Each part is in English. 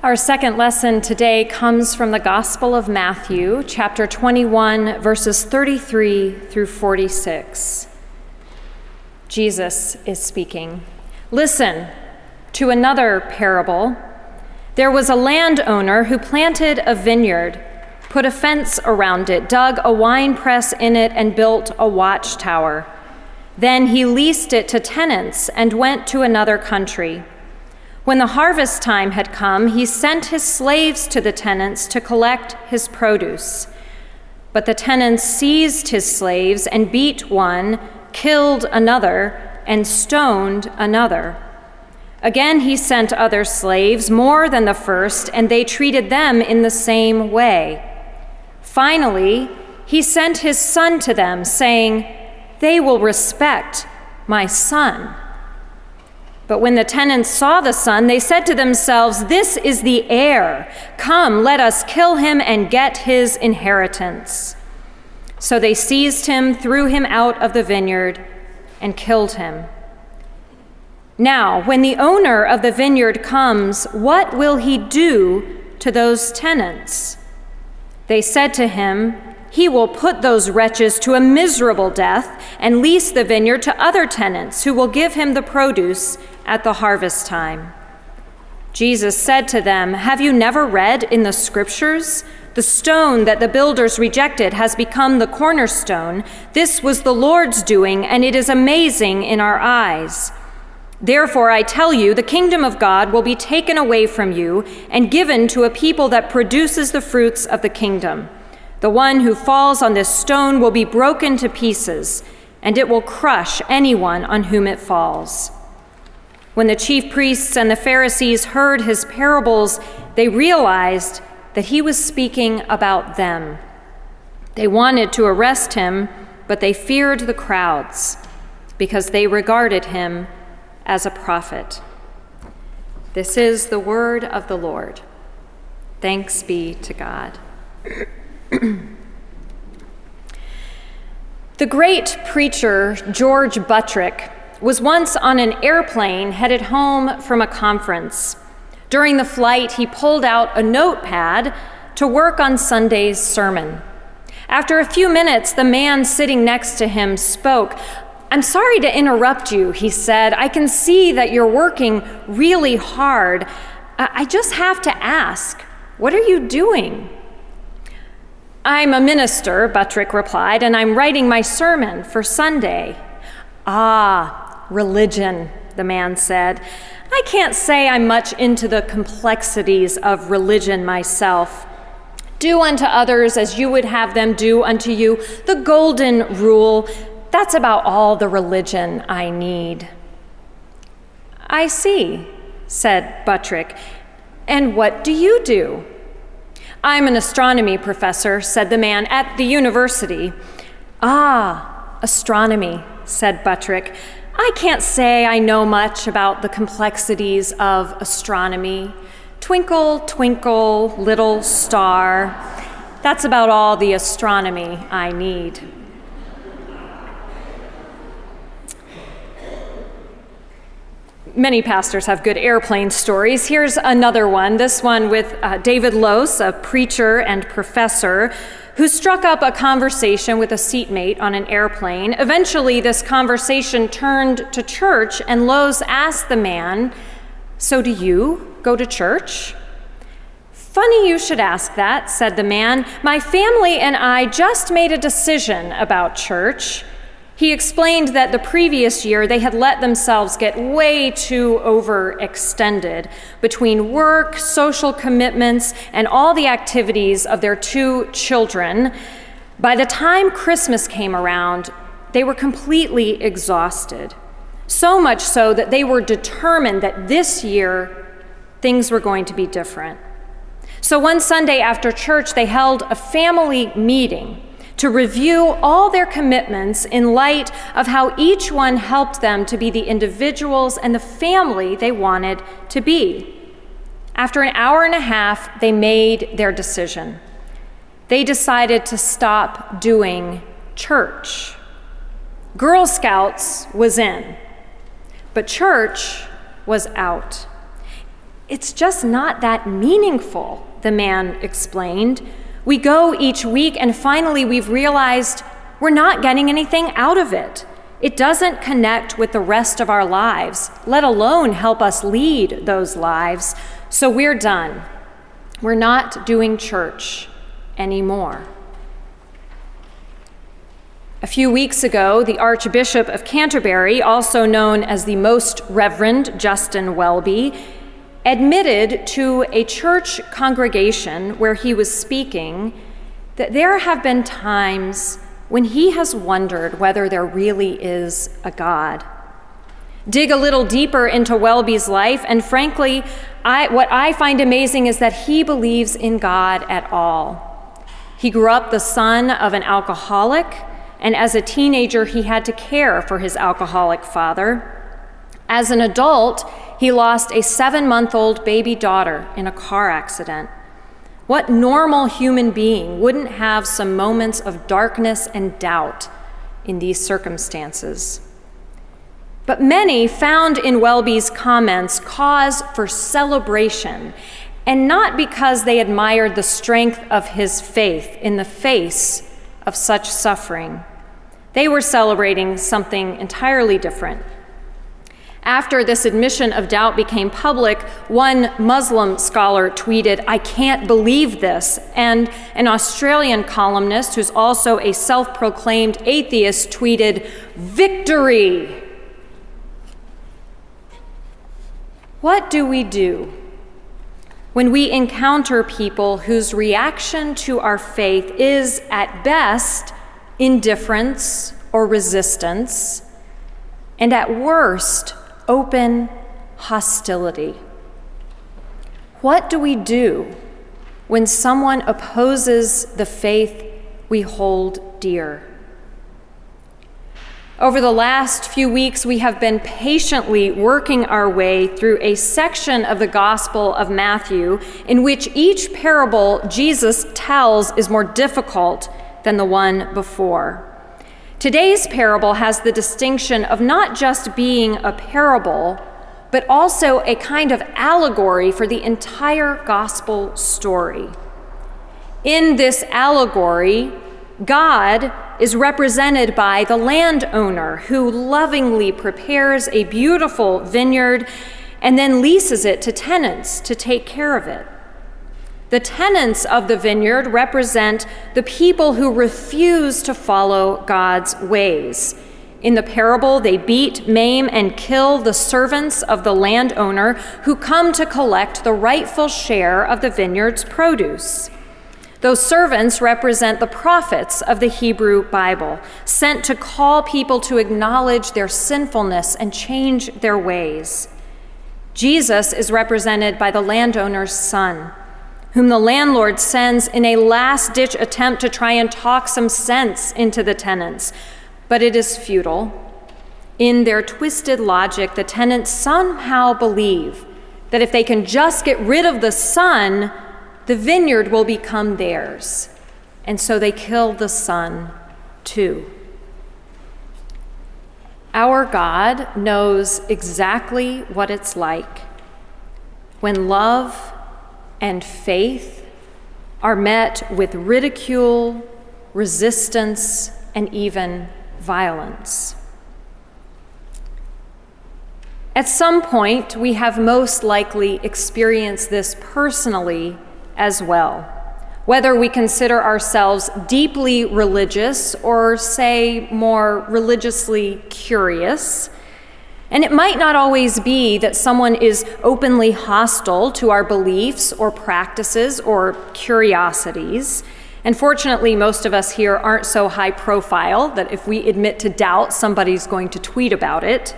Our second lesson today comes from the Gospel of Matthew, chapter 21, verses 33 through 46. Jesus is speaking. Listen to another parable. There was a landowner who planted a vineyard, put a fence around it, dug a winepress in it, and built a watchtower. Then he leased it to tenants and went to another country. When the harvest time had come, he sent his slaves to the tenants to collect his produce. But the tenants seized his slaves and beat one, killed another, and stoned another. Again, he sent other slaves, more than the first, and they treated them in the same way. Finally, he sent his son to them, saying, "They will respect my son." But when the tenants saw the son, they said to themselves, "This is the heir. Come, let us kill him and get his inheritance." So they seized him, threw him out of the vineyard, and killed him. Now, when the owner of the vineyard comes, what will he do to those tenants? They said to him, "He will put those wretches to a miserable death and lease the vineyard to other tenants who will give him the produce at the harvest time." Jesus said to them, "Have you never read in the scriptures? The stone that the builders rejected has become the cornerstone. This was the Lord's doing, and it is amazing in our eyes. Therefore, I tell you, the kingdom of God will be taken away from you and given to a people that produces the fruits of the kingdom. The one who falls on this stone will be broken to pieces, and it will crush anyone on whom it falls." When the chief priests and the Pharisees heard his parables, they realized that he was speaking about them. They wanted to arrest him, but they feared the crowds because they regarded him as a prophet. This is the word of the Lord. Thanks be to God. The great preacher George Buttrick was once on an airplane headed home from a conference. During the flight, he pulled out a notepad to work on Sunday's sermon. After a few minutes, the man sitting next to him spoke. "I'm sorry to interrupt you," he said. "I can see that you're working really hard. I just have to ask, what are you doing?" "I'm a minister," Buttrick replied, "and I'm writing my sermon for Sunday." "Ah, religion," the man said. "I can't say I'm much into the complexities of religion myself. Do unto others as you would have them do unto you. The golden rule, that's about all the religion I need." "I see," said Buttrick. "And what do you do?" "I'm an astronomy professor," said the man, "at the university." "Ah, astronomy," said Buttrick. "I can't say I know much about the complexities of astronomy. Twinkle, twinkle, little star. That's about all the astronomy I need." Many pastors have good airplane stories. Here's another one, this one with David Lose, a preacher and professor, who struck up a conversation with a seatmate on an airplane. Eventually, this conversation turned to church, and Lose asked the man, "So do you go to church?" "Funny you should ask that," said the man. "My family and I just made a decision about church." He explained that the previous year they had let themselves get way too overextended between work, social commitments, and all the activities of their 2 children. By the time Christmas came around, they were completely exhausted. So much so that they were determined that this year things were going to be different. So one Sunday after church, they held a family meeting to review all their commitments in light of how each one helped them to be the individuals and the family they wanted to be. After an hour and a half, they made their decision. They decided to stop doing church. Girl Scouts was in, but church was out. It's just not that meaningful, the man explained. We go each week and finally we've realized we're not getting anything out of it. It doesn't connect with the rest of our lives, let alone help us lead those lives. So we're done. We're not doing church anymore. A few weeks ago, the Archbishop of Canterbury, also known as the Most Reverend Justin Welby, admitted to a church congregation where he was speaking that there have been times when he has wondered whether there really is a God. Dig a little deeper into Welby's life, and frankly, what I find amazing is that he believes in God at all. He grew up the son of an alcoholic, and as a teenager, he had to care for his alcoholic father. As an adult, he lost a 7-month-old baby daughter in a car accident. What normal human being wouldn't have some moments of darkness and doubt in these circumstances? But many found in Welby's comments cause for celebration, and not because they admired the strength of his faith in the face of such suffering. They were celebrating something entirely different. After this admission of doubt became public, one Muslim scholar tweeted, "I can't believe this," and an Australian columnist who's also a self-proclaimed atheist tweeted, "Victory!" What do we do when we encounter people whose reaction to our faith is, at best, indifference or resistance, and at worst, open hostility? What do we do when someone opposes the faith we hold dear? Over the last few weeks, we have been patiently working our way through a section of the Gospel of Matthew in which each parable Jesus tells is more difficult than the one before. Today's parable has the distinction of not just being a parable, but also a kind of allegory for the entire gospel story. In this allegory, God is represented by the landowner who lovingly prepares a beautiful vineyard and then leases it to tenants to take care of it. The tenants of the vineyard represent the people who refuse to follow God's ways. In the parable, they beat, maim, and kill the servants of the landowner who come to collect the rightful share of the vineyard's produce. Those servants represent the prophets of the Hebrew Bible, sent to call people to acknowledge their sinfulness and change their ways. Jesus is represented by the landowner's son, whom the landlord sends in a last-ditch attempt to try and talk some sense into the tenants. But it is futile. In their twisted logic, the tenants somehow believe that if they can just get rid of the son, the vineyard will become theirs. And so they kill the son too. Our God knows exactly what it's like when love and faith are met with ridicule, resistance, and even violence. At some point, we have most likely experienced this personally as well, whether we consider ourselves deeply religious or, say, more religiously curious. And it might not always be that someone is openly hostile to our beliefs or practices or curiosities. And fortunately, most of us here aren't so high profile that if we admit to doubt, somebody's going to tweet about it.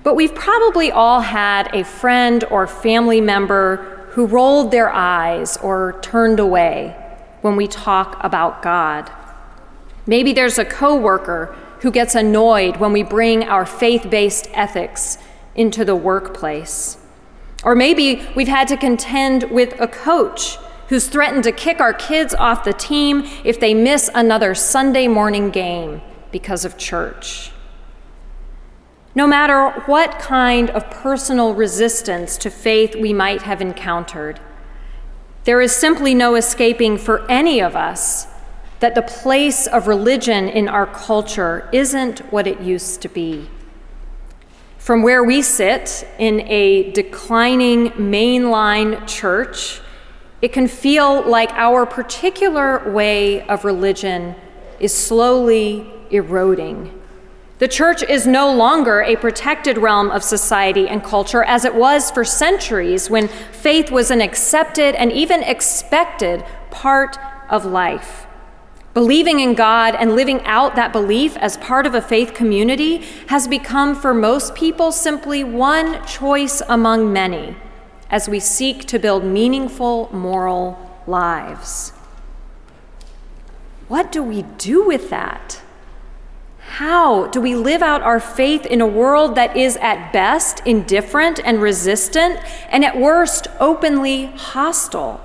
But we've probably all had a friend or family member who rolled their eyes or turned away when we talk about God. Maybe there's a coworker who gets annoyed when we bring our faith-based ethics into the workplace. Or maybe we've had to contend with a coach who's threatened to kick our kids off the team if they miss another Sunday morning game because of church. No matter what kind of personal resistance to faith we might have encountered, there is simply no escaping for any of us that the place of religion in our culture isn't what it used to be. From where we sit in a declining mainline church, it can feel like our particular way of religion is slowly eroding. The church is no longer a protected realm of society and culture as it was for centuries when faith was an accepted and even expected part of life. Believing in God and living out that belief as part of a faith community has become for most people simply one choice among many as we seek to build meaningful moral lives. What do we do with that? How do we live out our faith in a world that is at best indifferent and resistant, and at worst openly hostile?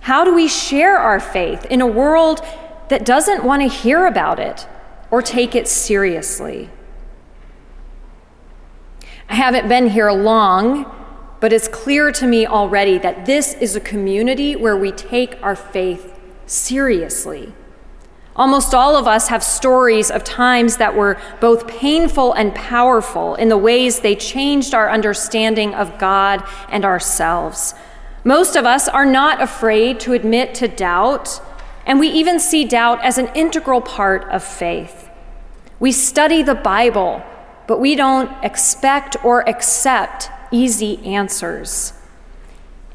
How do we share our faith in a world that doesn't want to hear about it or take it seriously? I haven't been here long, but it's clear to me already that this is a community where we take our faith seriously. Almost all of us have stories of times that were both painful and powerful in the ways they changed our understanding of God and ourselves. Most of us are not afraid to admit to doubt, and we even see doubt as an integral part of faith. We study the Bible, but we don't expect or accept easy answers.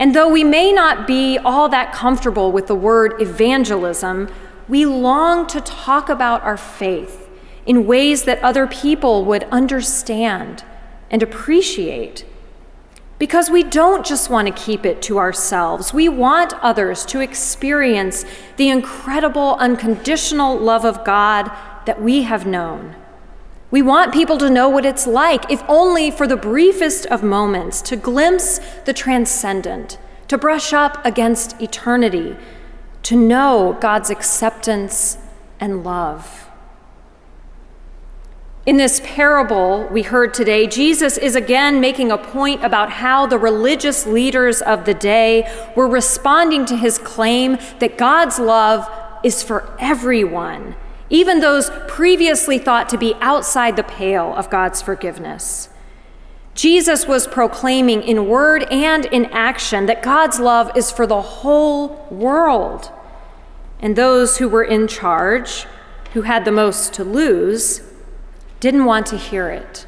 And though we may not be all that comfortable with the word evangelism, we long to talk about our faith in ways that other people would understand and appreciate. Because we don't just want to keep it to ourselves. We want others to experience the incredible, unconditional love of God that we have known. We want people to know what it's like, if only for the briefest of moments, to glimpse the transcendent, to brush up against eternity, to know God's acceptance and love. In this parable we heard today, Jesus is again making a point about how the religious leaders of the day were responding to his claim that God's love is for everyone, even those previously thought to be outside the pale of God's forgiveness. Jesus was proclaiming in word and in action that God's love is for the whole world. And those who were in charge, who had the most to lose, didn't want to hear it.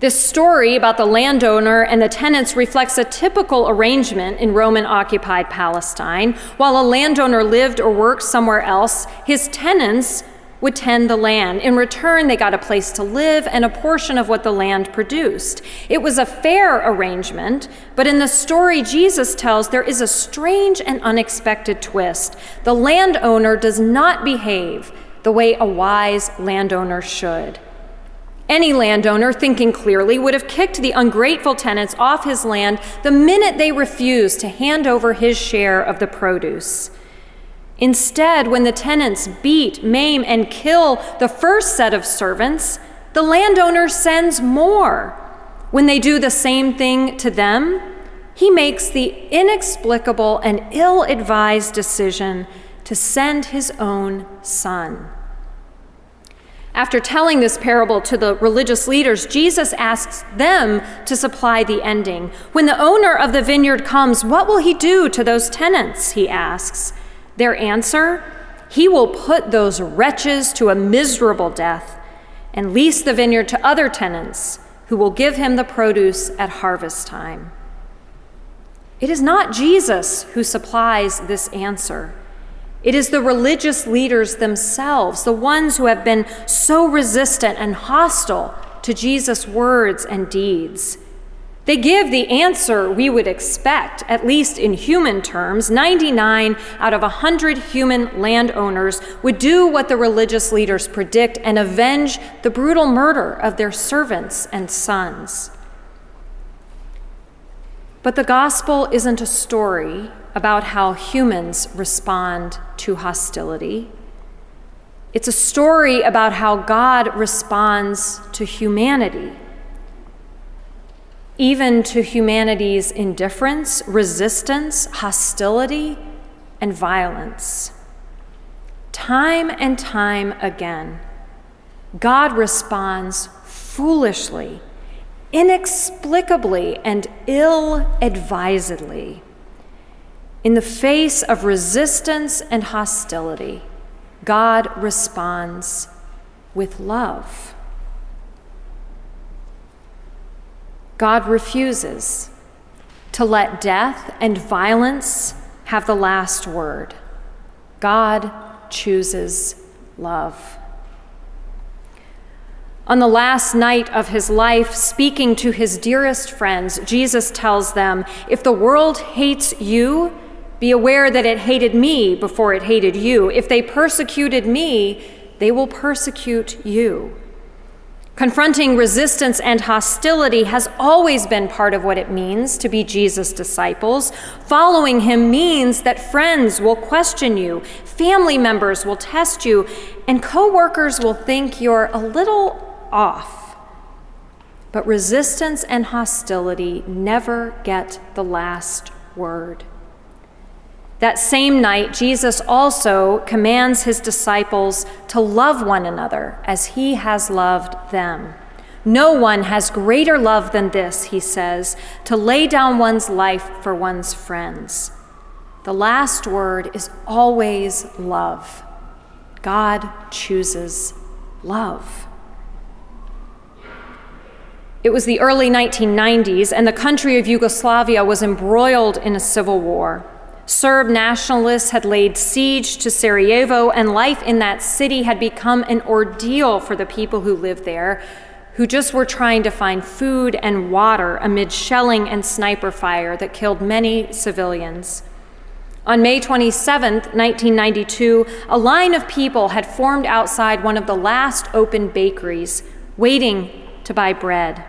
This story about the landowner and the tenants reflects a typical arrangement in Roman-occupied Palestine. While a landowner lived or worked somewhere else, his tenants would tend the land. In return, they got a place to live and a portion of what the land produced. It was a fair arrangement, but in the story Jesus tells, there is a strange and unexpected twist. The landowner does not behave the way a wise landowner should. Any landowner, thinking clearly, would have kicked the ungrateful tenants off his land the minute they refused to hand over his share of the produce. Instead, when the tenants beat, maim, and kill the first set of servants, the landowner sends more. When they do the same thing to them, he makes the inexplicable and ill-advised decision to send his own son. After telling this parable to the religious leaders, Jesus asks them to supply the ending. When the owner of the vineyard comes, what will he do to those tenants, he asks. Their answer, he will put those wretches to a miserable death and lease the vineyard to other tenants who will give him the produce at harvest time. It is not Jesus who supplies this answer. It is the religious leaders themselves, the ones who have been so resistant and hostile to Jesus' words and deeds. They give the answer we would expect, at least in human terms. 99 out of 100 human landowners would do what the religious leaders predict and avenge the brutal murder of their servants and sons. But the gospel isn't a story about how humans respond to hostility. It's a story about how God responds to humanity, even to humanity's indifference, resistance, hostility, and violence. Time and time again, God responds foolishly, inexplicably, and ill-advisedly. In the face of resistance and hostility, God responds with love. God refuses to let death and violence have the last word. God chooses love. On the last night of his life, speaking to his dearest friends, Jesus tells them, "If the world hates you, be aware that it hated me before it hated you. If they persecuted me, they will persecute you." Confronting resistance and hostility has always been part of what it means to be Jesus' disciples. Following him means that friends will question you, family members will test you, and coworkers will think you're a little off. But resistance and hostility never get the last word. That same night, Jesus also commands his disciples to love one another as he has loved them. No one has greater love than this, he says, to lay down one's life for one's friends. The last word is always love. God chooses love. It was the early 1990s, and the country of Yugoslavia was embroiled in a civil war. Serb nationalists had laid siege to Sarajevo, and life in that city had become an ordeal for the people who lived there, who just were trying to find food and water amid shelling and sniper fire that killed many civilians. On May 27, 1992, a line of people had formed outside one of the last open bakeries, waiting to buy bread.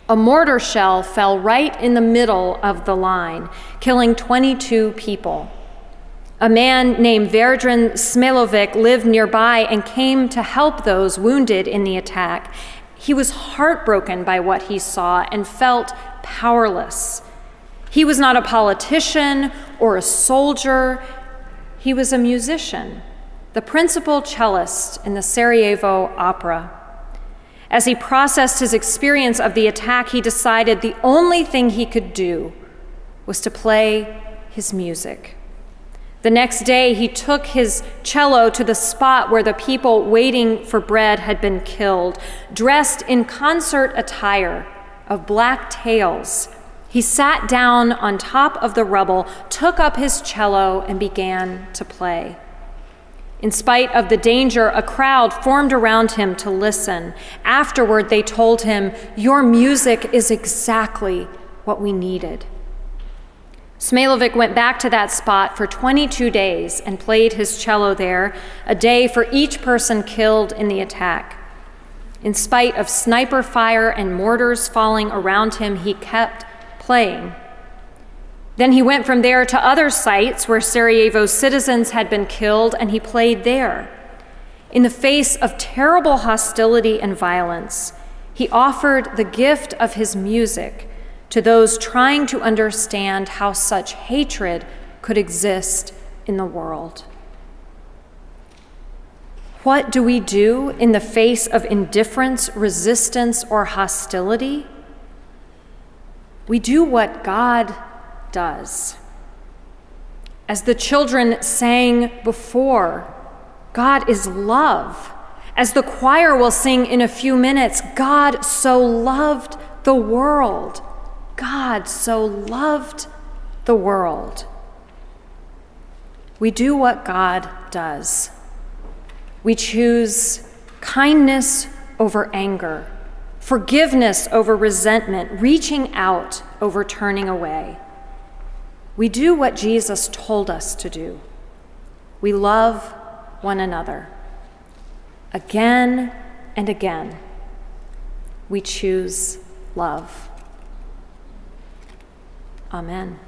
A mortar shell fell right in the middle of the line, killing 22 people. A man named Vedran Smilovic lived nearby and came to help those wounded in the attack. He was heartbroken by what he saw and felt powerless. He was not a politician or a soldier. He was a musician, the principal cellist in the Sarajevo Opera. As he processed his experience of the attack, he decided the only thing he could do was to play his music. The next day, he took his cello to the spot where the people waiting for bread had been killed. Dressed in concert attire of black tails, he sat down on top of the rubble, took up his cello, and began to play. In spite of the danger, a crowd formed around him to listen. Afterward, they told him, "Your music is exactly what we needed." Smilovic went back to that spot for 22 days and played his cello there, a day for each person killed in the attack. In spite of sniper fire and mortars falling around him, he kept playing. Then he went from there to other sites where Sarajevo's citizens had been killed, and he played there. In the face of terrible hostility and violence, he offered the gift of his music to those trying to understand how such hatred could exist in the world. What do we do in the face of indifference, resistance, or hostility? We do what God does. As the children sang before, God is love. As the choir will sing in a few minutes, God so loved the world. God so loved the world. We do what God does. We choose kindness over anger, forgiveness over resentment, reaching out over turning away. We do what Jesus told us to do. We love one another. Again and again, we choose love. Amen.